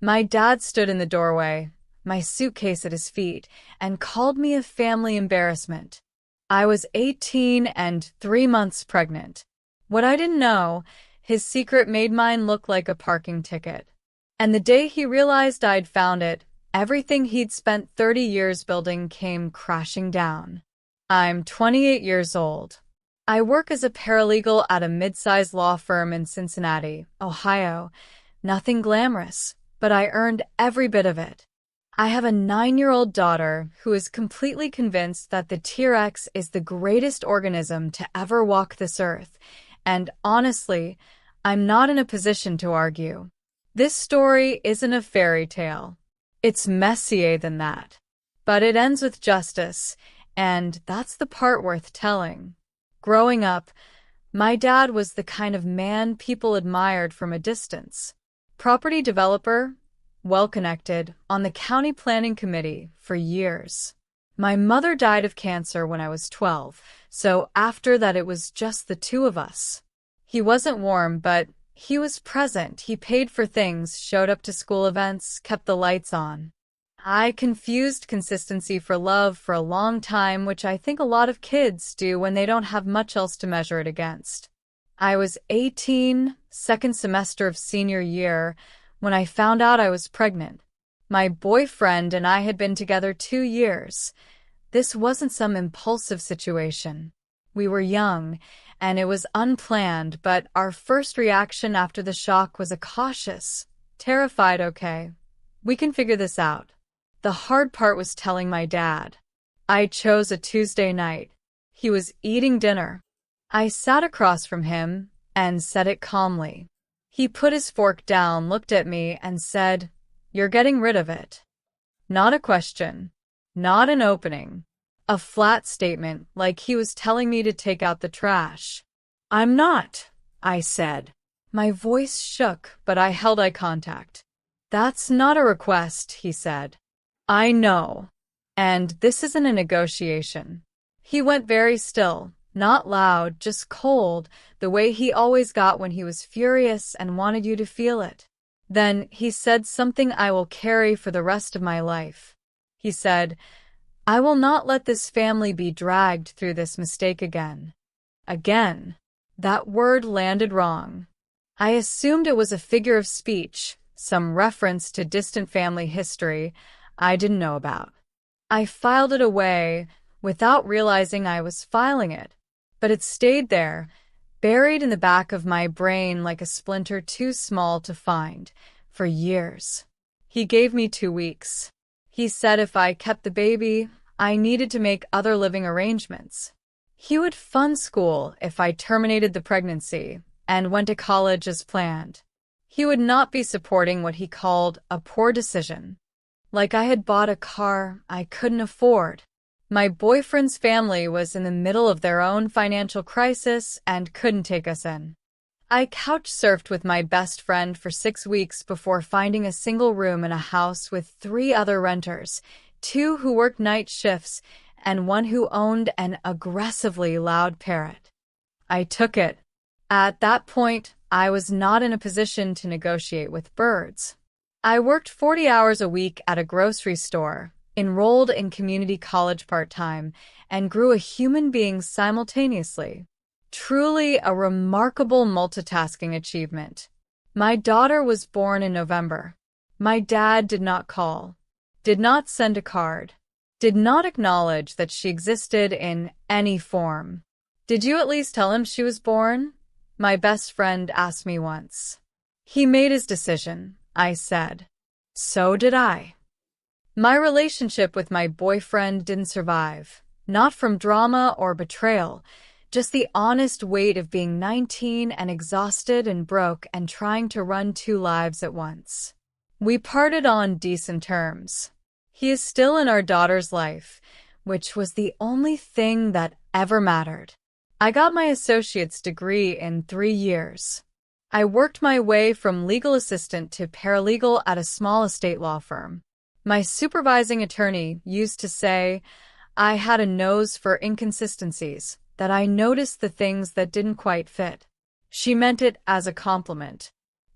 My dad stood in the doorway, my suitcase at his feet, and called me a family embarrassment. I was 18 and 3 months pregnant. What I didn't know, his secret made mine look like a parking ticket. And the day he realized I'd found it, everything he'd spent 30 years building came crashing down. I'm 28 years old. I work as a paralegal at a mid-sized law firm in Cincinnati, Ohio. Nothing glamorous, but I earned every bit of it. I have a 9-year-old daughter who is completely convinced that the T-Rex is the greatest organism to ever walk this earth, and honestly, I'm not in a position to argue. This story isn't a fairy tale. It's messier than that. But it ends with justice, and that's the part worth telling. Growing up, my dad was the kind of man people admired from a distance. Property developer, well-connected, on the county planning committee for years. My mother died of cancer when I was 12, so after that it was just the two of us. He wasn't warm, but he was present. He paid for things, showed up to school events, kept the lights on. I confused consistency for love for a long time, which I think a lot of kids do when they don't have much else to measure it against. I was 18, second semester of senior year, when I found out I was pregnant. My boyfriend and I had been together 2 years. This wasn't some impulsive situation. We were young, and it was unplanned, but our first reaction after the shock was a cautious, terrified, okay, we can figure this out. The hard part was telling my dad. I chose a Tuesday night. He was eating dinner. I sat across from him and said it calmly. He put his fork down, looked at me, and said, "You're getting rid of it." Not a question. Not an opening. A flat statement, like he was telling me to take out the trash. "I'm not," I said. My voice shook, but I held eye contact. "That's not a request," he said. "I know. And this isn't a negotiation." He went very still, not loud, just cold, the way he always got when he was furious and wanted you to feel it. Then he said something I will carry for the rest of my life. He said, "I will not let this family be dragged through this mistake again." Again. That word landed wrong. I assumed it was a figure of speech, some reference to distant family history I didn't know about. I filed it away without realizing I was filing it, but it stayed there, buried in the back of my brain like a splinter too small to find, for years. He gave me 2 weeks. He said if I kept the baby, I needed to make other living arrangements. He would fund school if I terminated the pregnancy and went to college as planned. He would not be supporting what he called a poor decision. Like I had bought a car I couldn't afford. My boyfriend's family was in the middle of their own financial crisis and couldn't take us in. I couch-surfed with my best friend for 6 weeks before finding a single room in a house with 3 other renters, 2 who worked night shifts and 1 who owned an aggressively loud parrot. I took it. At that point, I was not in a position to negotiate with birds. I worked 40 hours a week at a grocery store, enrolled in community college part-time, and grew a human being simultaneously. Truly a remarkable multitasking achievement. My daughter was born in November. My dad did not call, did not send a card, did not acknowledge that she existed in any form. "Did you at least tell him she was born?" my best friend asked me once. "He made his decision," I said. So did I. My relationship with my boyfriend didn't survive, not from drama or betrayal, just the honest weight of being 19 and exhausted and broke and trying to run 2 lives at once. We parted on decent terms. He is still in our daughter's life, which was the only thing that ever mattered. I got my associate's degree in 3 years. I worked my way from legal assistant to paralegal at a small estate law firm. My supervising attorney used to say I had a nose for inconsistencies, that I noticed the things that didn't quite fit. She meant it as a compliment.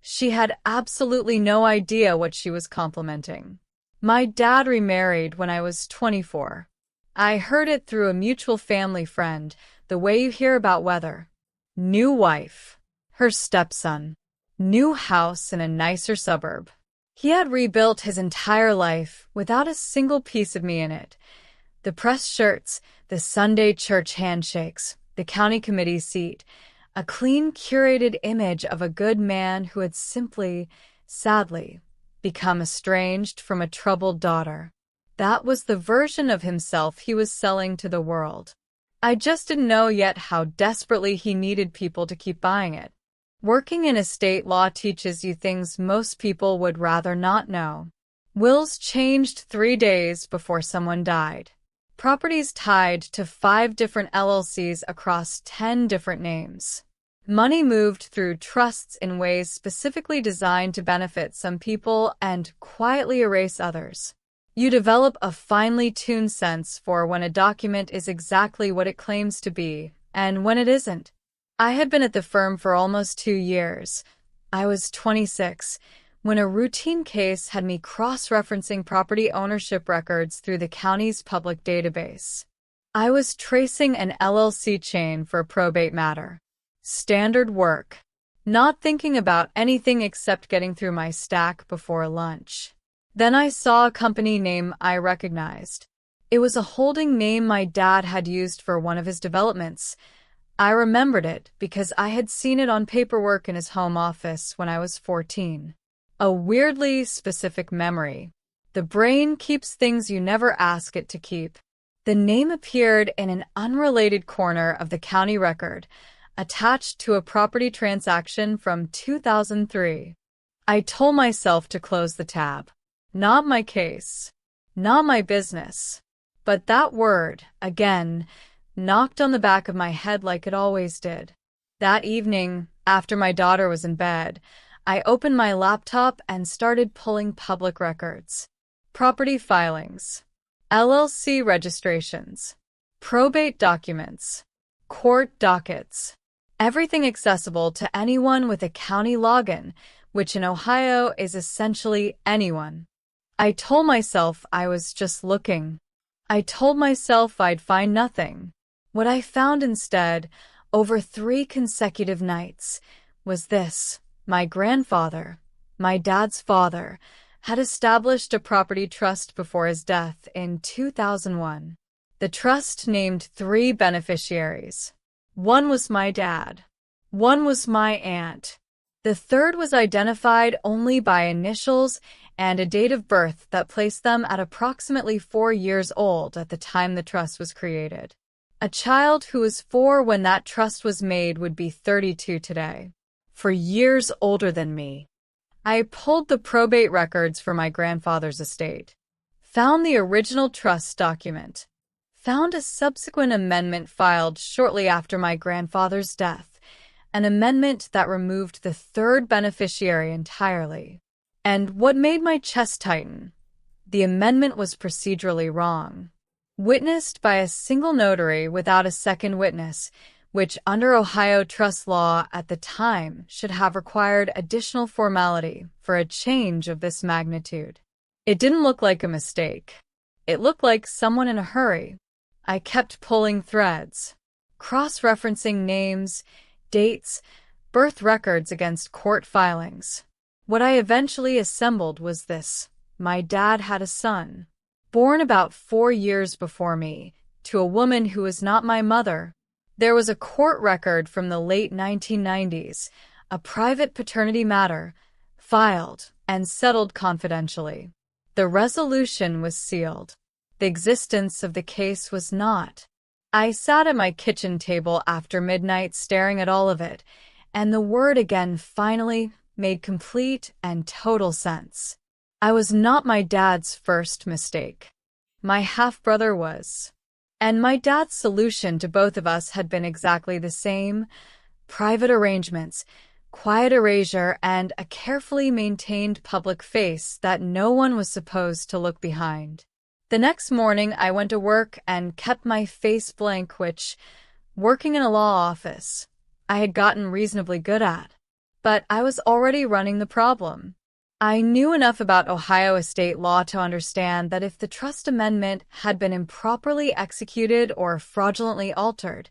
She had absolutely no idea what she was complimenting. My dad remarried when I was 24. I heard it through a mutual family friend, the way you hear about weather. New wife, her stepson, new house in a nicer suburb. He had rebuilt his entire life without a single piece of me in it. The press shirts, the Sunday church handshakes, the county committee seat, a clean, curated image of a good man who had simply, sadly, become estranged from a troubled daughter. That was the version of himself he was selling to the world. I just didn't know yet how desperately he needed people to keep buying it. Working in estate law teaches you things most people would rather not know. Wills changed 3 days before someone died. Properties tied to 5 different LLCs across 10 different names. Money moved through trusts in ways specifically designed to benefit some people and quietly erase others. You develop a finely tuned sense for when a document is exactly what it claims to be, and when it isn't. I had been at the firm for almost 2 years. I was 26, when a routine case had me cross-referencing property ownership records through the county's public database. I was tracing an LLC chain for a probate matter. Standard work. Not thinking about anything except getting through my stack before lunch. Then I saw a company name I recognized. It was a holding name my dad had used for one of his developments. I remembered it because I had seen it on paperwork in his home office when I was 14. A weirdly specific memory. The brain keeps things you never ask it to keep. The name appeared in an unrelated corner of the county record, attached to a property transaction from 2003. I told myself to close the tab. Not my case. Not my business. But that word, again, knocked on the back of my head like it always did. That evening, after my daughter was in bed, I opened my laptop and started pulling public records. Property filings, LLC registrations, probate documents, court dockets, everything accessible to anyone with a county login, which in Ohio is essentially anyone. I told myself I was just looking. I told myself I'd find nothing. What I found instead, over 3 consecutive nights, was this. My grandfather, my dad's father, had established a property trust before his death in 2001. The trust named 3 beneficiaries. One was my dad. One was my aunt. The third was identified only by initials and a date of birth that placed them at approximately 4 years old at the time the trust was created. A child who was 4 when that trust was made would be 32 today. For years older than me. I pulled the probate records for my grandfather's estate. Found the original trust document. Found a subsequent amendment filed shortly after my grandfather's death. An amendment that removed the 3rd beneficiary entirely. And what made my chest tighten? The amendment was procedurally wrong. Witnessed by a single notary without a second witness, which under Ohio trust law at the time should have required additional formality for a change of this magnitude. It didn't look like a mistake. It looked like someone in a hurry. I kept pulling threads, cross-referencing names, dates, birth records against court filings. What I eventually assembled was this. My dad had a son, born about 4 years before me, to a woman who was not my mother. There was a court record from the late 1990s, a private paternity matter, filed and settled confidentially. The resolution was sealed. The existence of the case was not. I sat at my kitchen table after midnight staring at all of it, and the word again finally made complete and total sense. I was not my dad's first mistake. My half-brother was. And my dad's solution to both of us had been exactly the same: private arrangements, quiet erasure, and a carefully maintained public face that no one was supposed to look behind. The next morning, I went to work and kept my face blank, which, working in a law office, I had gotten reasonably good at. but I was already running the problem. I knew enough about Ohio estate law to understand that if the trust amendment had been improperly executed or fraudulently altered,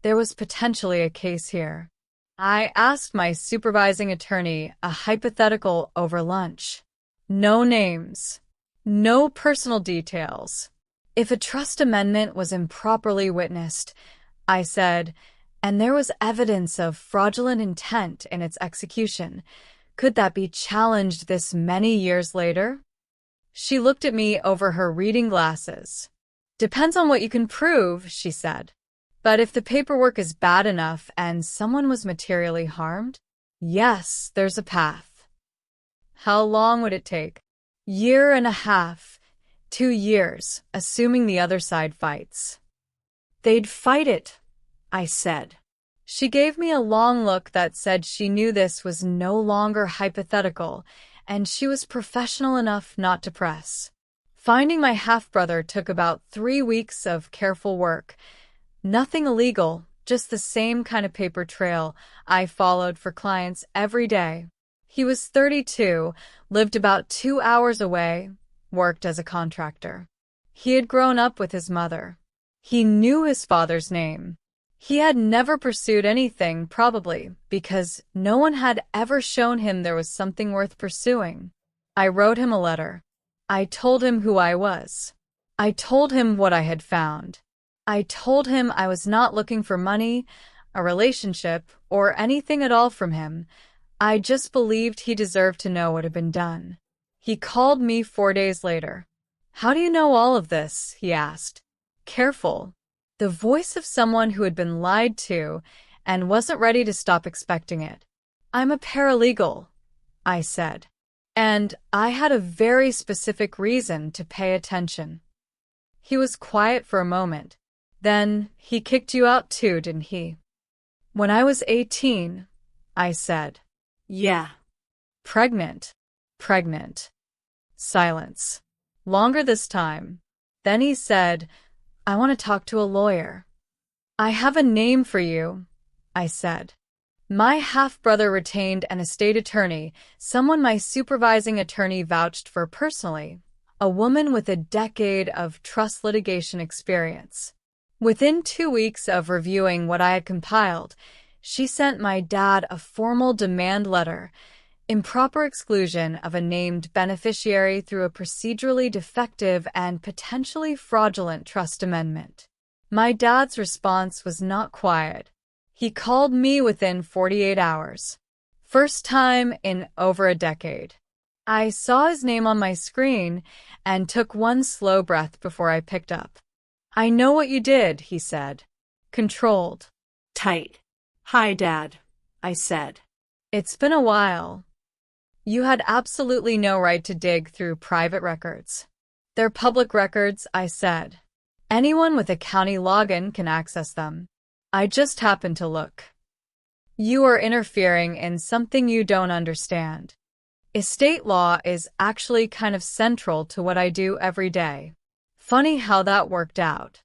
there was potentially a case here. I asked my supervising attorney a hypothetical over lunch. No names. No personal details. If a trust amendment was improperly witnessed, I said, and there was evidence of fraudulent intent in its execution, could that be challenged this many years later? She looked at me over her reading glasses. Depends on what you can prove, she said. But if the paperwork is bad enough and someone was materially harmed, yes, there's a path. How long would it take? Year and a half, 2 years, assuming the other side fights. They'd fight it, I said. She gave me a long look that said she knew this was no longer hypothetical, and she was professional enough not to press. Finding my half-brother took about 3 weeks of careful work. Nothing illegal, just the same kind of paper trail I followed for clients every day. He was 32, lived about 2 hours away, worked as a contractor. He had grown up with his mother. He knew his father's name. He had never pursued anything, probably because no one had ever shown him there was something worth pursuing. I wrote him a letter. I told him who I was. I told him what I had found. I told him I was not looking for money, a relationship, or anything at all from him. I just believed he deserved to know what had been done. He called me 4 days later. "How do you know all of this?" he asked. Careful. The voice of someone who had been lied to and wasn't ready to stop expecting it. "I'm a paralegal," I said. And I had a very specific reason to pay attention. He was quiet for a moment. "Then he kicked you out too, didn't he?" "When I was 18, I said. "Yeah." Pregnant. Silence. Longer this time. Then he said, "I want to talk to a lawyer." "I have a name for you," I said. My half-brother retained an estate attorney, someone my supervising attorney vouched for personally, a woman with a decade of trust litigation experience. Within 2 weeks of reviewing what I had compiled, she sent my dad a formal demand letter, improper exclusion of a named beneficiary through a procedurally defective and potentially fraudulent trust amendment. My dad's response was not quiet. He called me within 48 hours. First time in over a decade. I saw his name on my screen and took one slow breath before I picked up. "I know what you did," he said. Controlled. Tight. "Hi, Dad," I said. "It's been a while." "You had absolutely no right to dig through private records." "They're public records," I said. "Anyone with a county login can access them. I just happened to look." "You are interfering in something you don't understand. Estate law is actually kind of central to what I do every day." Funny how that worked out.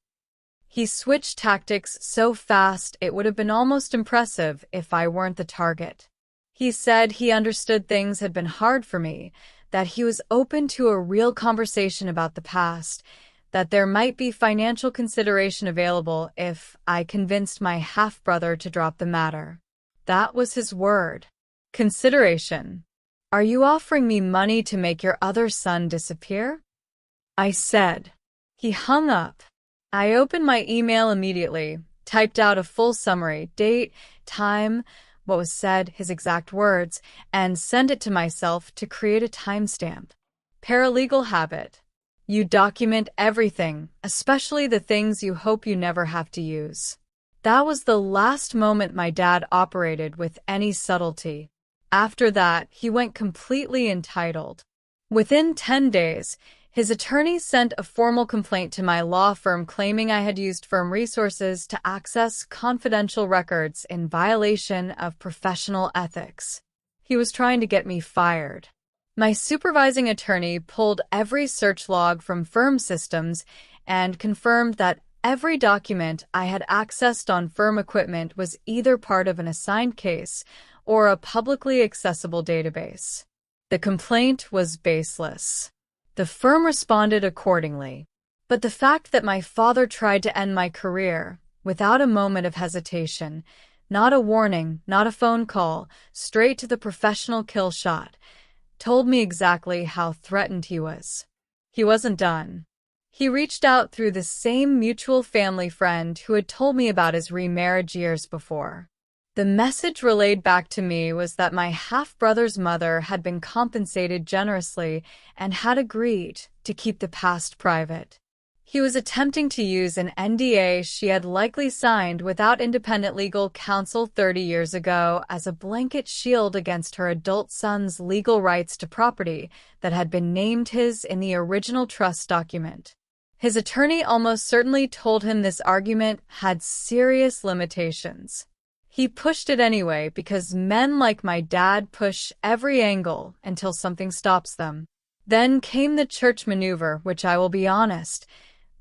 He switched tactics so fast it would have been almost impressive if I weren't the target. He said he understood things had been hard for me, that he was open to a real conversation about the past, that there might be financial consideration available if I convinced my half-brother to drop the matter. That was his word. Consideration. "Are you offering me money to make your other son disappear?" I said. He hung up. I opened my email immediately, typed out a full summary, date, time, what was said, his exact words, and sent it to myself to create a timestamp. Paralegal habit. You document everything, especially the things you hope you never have to use. That was the last moment my dad operated with any subtlety. After that, he went completely entitled. Within 10 days, his attorney sent a formal complaint to my law firm claiming I had used firm resources to access confidential records in violation of professional ethics. He was trying to get me fired. My supervising attorney pulled every search log from firm systems and confirmed that every document I had accessed on firm equipment was either part of an assigned case or a publicly accessible database. The complaint was baseless. The firm responded accordingly. But the fact that my father tried to end my career, without a moment of hesitation, not a warning, not a phone call, straight to the professional kill shot, told me exactly how threatened he was. He wasn't done. He reached out through the same mutual family friend who had told me about his remarriage years before. The message relayed back to me was that my half-brother's mother had been compensated generously and had agreed to keep the past private. He was attempting to use an NDA she had likely signed without independent legal counsel 30 years ago as a blanket shield against her adult son's legal rights to property that had been named his in the original trust document. His attorney almost certainly told him this argument had serious limitations. He pushed it anyway because men like my dad push every angle until something stops them. Then came the church maneuver, which, I will be honest,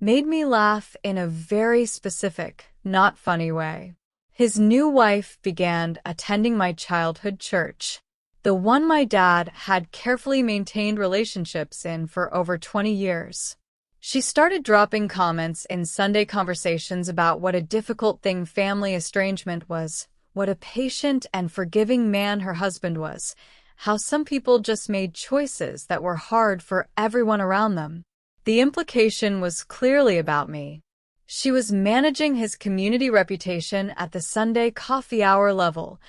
made me laugh in a very specific, not funny way. His new wife began attending my childhood church, the one my dad had carefully maintained relationships in for over 20 years. She started dropping comments in Sunday conversations about what a difficult thing family estrangement was, what a patient and forgiving man her husband was, how some people just made choices that were hard for everyone around them. The implication was clearly about me. She was managing his community reputation at the Sunday coffee hour level,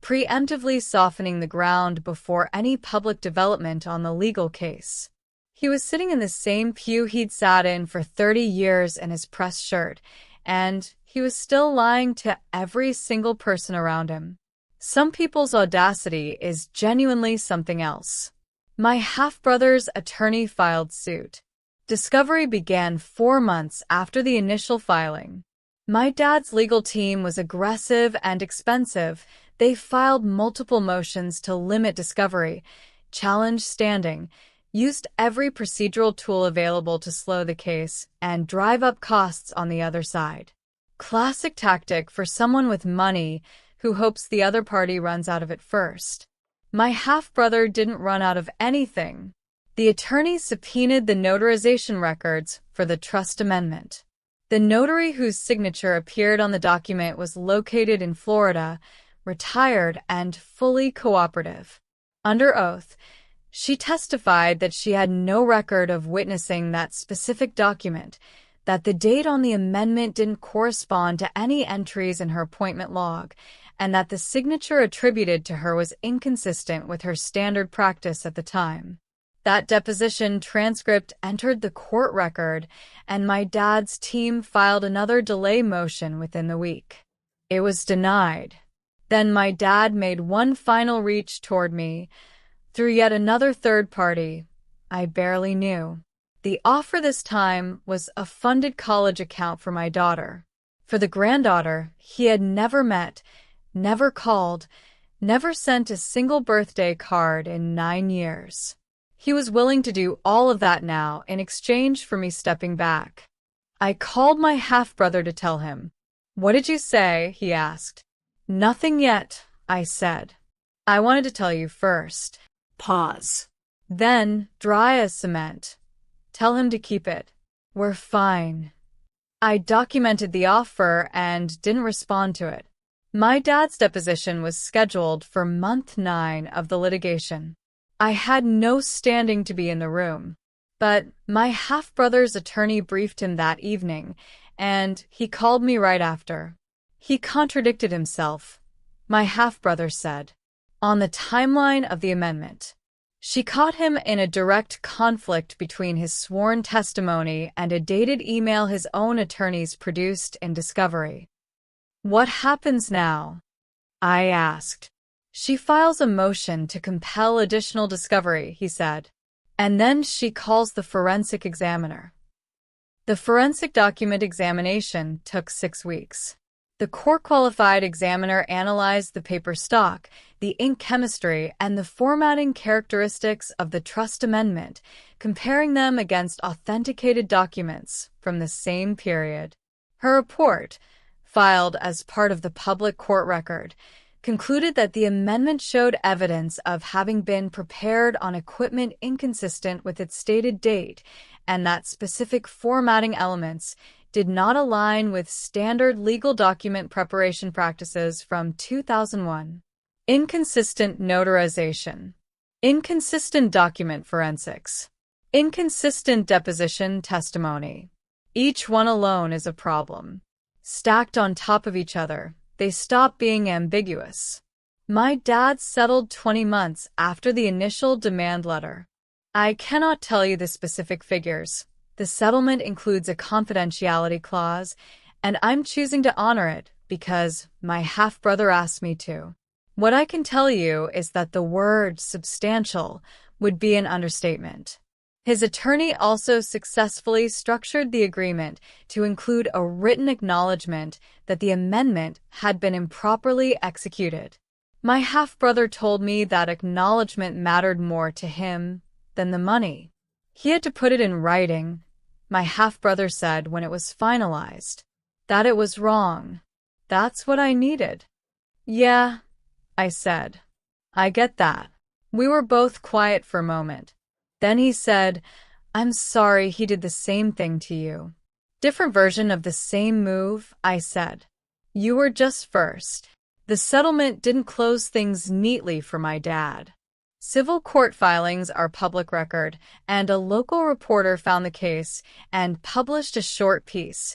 preemptively softening the ground before any public development on the legal case. He was sitting in the same pew he'd sat in for 30 years in his press shirt, and he was still lying to every single person around him. Some people's audacity is genuinely something else. My half-brother's attorney filed suit. Discovery began 4 months after the initial filing. My dad's legal team was aggressive and expensive. They filed multiple motions to limit discovery, challenge standing, used every procedural tool available to slow the case, and drive up costs on the other side. Classic tactic for someone with money who hopes the other party runs out of it first. My half-brother didn't run out of anything. The attorney subpoenaed the notarization records for the trust amendment. The notary whose signature appeared on the document was located in Florida, retired, and fully cooperative. Under oath, she testified that she had no record of witnessing that specific document, that the date on the amendment didn't correspond to any entries in her appointment log, and that the signature attributed to her was inconsistent with her standard practice at the time. That deposition transcript entered the court record, and my dad's team filed another delay motion within the week. It was denied. Then my dad made one final reach toward me, through yet another third party I barely knew. The offer this time was a funded college account for my daughter. For the granddaughter he had never met, never called, never sent a single birthday card in 9 years. He was willing to do all of that now in exchange for me stepping back. I called my half-brother to tell him. "What did you say?" he asked. "Nothing yet," I said. "I wanted to tell you first." Pause. Then, dry as cement. "Tell him to keep it. We're fine." I documented the offer and didn't respond to it. My dad's deposition was scheduled for month 9 of the litigation. I had no standing to be in the room, but my half-brother's attorney briefed him that evening, and he called me right after. He contradicted himself, my half-brother said, on the timeline of the amendment. She caught him in a direct conflict between his sworn testimony and a dated email his own attorneys produced in discovery. "What happens now?" I asked. "She files a motion to compel additional discovery," he said. "And then she calls the forensic examiner." The forensic document examination took 6 weeks. The court-qualified examiner analyzed the paper stock, the ink chemistry, and the formatting characteristics of the trust amendment, comparing them against authenticated documents from the same period. Her report, filed as part of the public court record, concluded that the amendment showed evidence of having been prepared on equipment inconsistent with its stated date, and that specific formatting elements did not align with standard legal document preparation practices from 2001. Inconsistent notarization. Inconsistent document forensics. Inconsistent deposition testimony. Each one alone is a problem. Stacked on top of each other, they stop being ambiguous. My dad settled 20 months after the initial demand letter. I cannot tell you the specific figures. The settlement includes a confidentiality clause, and I'm choosing to honor it because my half-brother asked me to. What I can tell you is that the word substantial would be an understatement. His attorney also successfully structured the agreement to include a written acknowledgement that the amendment had been improperly executed. My half-brother told me that acknowledgement mattered more to him than the money. He had to put it in writing. My half-brother said when it was finalized that it was wrong. That's what I needed. Yeah, I said. I get that. We were both quiet for a moment. Then he said, I'm sorry he did the same thing to you. Different version of the same move, I said. You were just first. The settlement didn't close things neatly for my dad. Civil court filings are public record, and a local reporter found the case and published a short piece.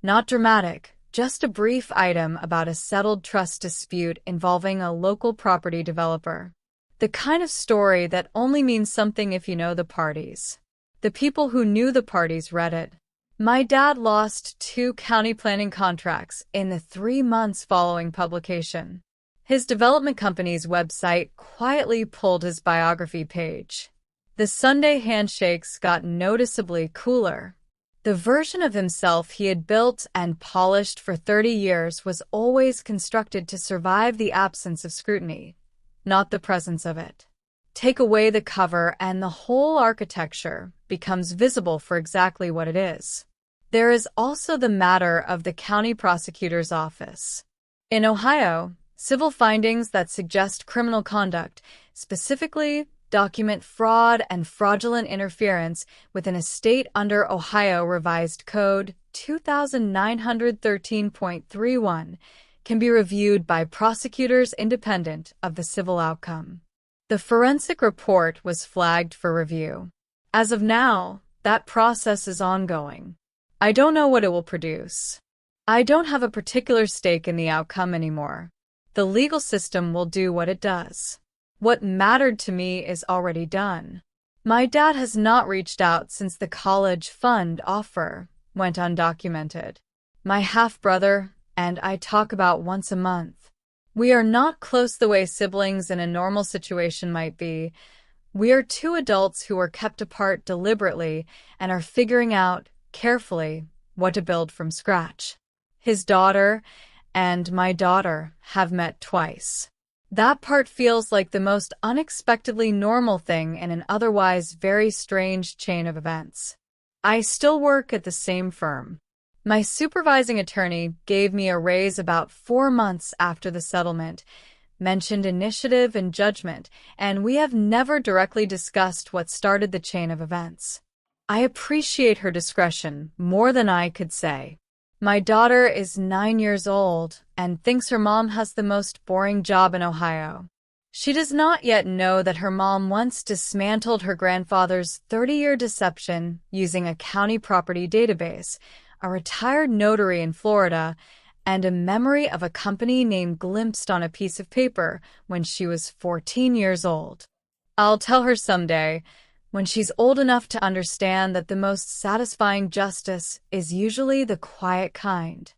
Not dramatic, just a brief item about a settled trust dispute involving a local property developer. The kind of story that only means something if you know the parties. The people who knew the parties read it. My dad lost 2 county planning contracts in the 3 months following publication. His development company's website quietly pulled his biography page. The Sunday handshakes got noticeably cooler. The version of himself he had built and polished for 30 years was always constructed to survive the absence of scrutiny, not the presence of it. Take away the cover and the whole architecture becomes visible for exactly what it is. There is also the matter of the county prosecutor's office. In Ohio, civil findings that suggest criminal conduct, specifically document fraud and fraudulent interference with an estate under Ohio Revised Code 2913.31, can be reviewed by prosecutors independent of the civil outcome. The forensic report was flagged for review. As of now, that process is ongoing. I don't know what it will produce. I don't have a particular stake in the outcome anymore. The legal system will do what it does. What mattered to me is already done. My dad has not reached out since the college fund offer went undocumented. My half-brother and I talk about once a month. We are not close the way siblings in a normal situation might be. We are 2 adults who are kept apart deliberately and are figuring out, carefully, what to build from scratch. His daughter and my daughter have met twice. That part feels like the most unexpectedly normal thing in an otherwise very strange chain of events. I still work at the same firm. My supervising attorney gave me a raise about 4 months after the settlement, mentioned initiative and judgment, and we have never directly discussed what started the chain of events. I appreciate her discretion more than I could say. My daughter is 9 years old and thinks her mom has the most boring job in Ohio. She does not yet know that her mom once dismantled her grandfather's 30-year deception using a county property database, a retired notary in Florida, and a memory of a company name glimpsed on a piece of paper when she was 14 years old. I'll tell her someday, when she's old enough to understand that the most satisfying justice is usually the quiet kind.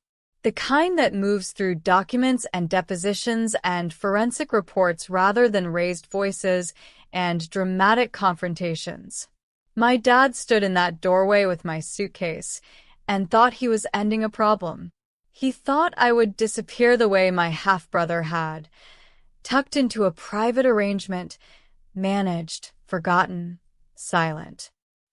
The kind that moves through documents and depositions and forensic reports rather than raised voices and dramatic confrontations. My dad stood in that doorway with my suitcase and thought he was ending a problem. He thought I would disappear the way my half-brother had, tucked into a private arrangement, managed, forgotten, silent.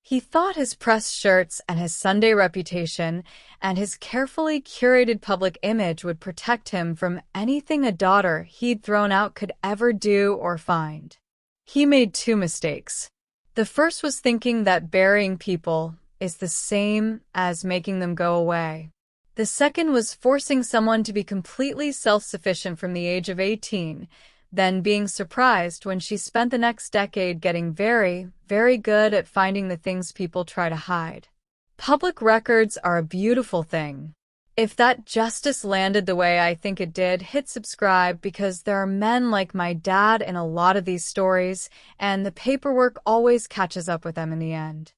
He thought his press shirts and his Sunday reputation and his carefully curated public image would protect him from anything a daughter he'd thrown out could ever do or find. He made two mistakes. The first was thinking that burying people is the same as making them go away. The second was forcing someone to be completely self-sufficient from the age of 18, then being surprised when she spent the next decade getting very, very good at finding the things people try to hide. Public records are a beautiful thing. If that justice landed the way I think it did, hit subscribe because there are men like my dad in a lot of these stories, and the paperwork always catches up with them in the end.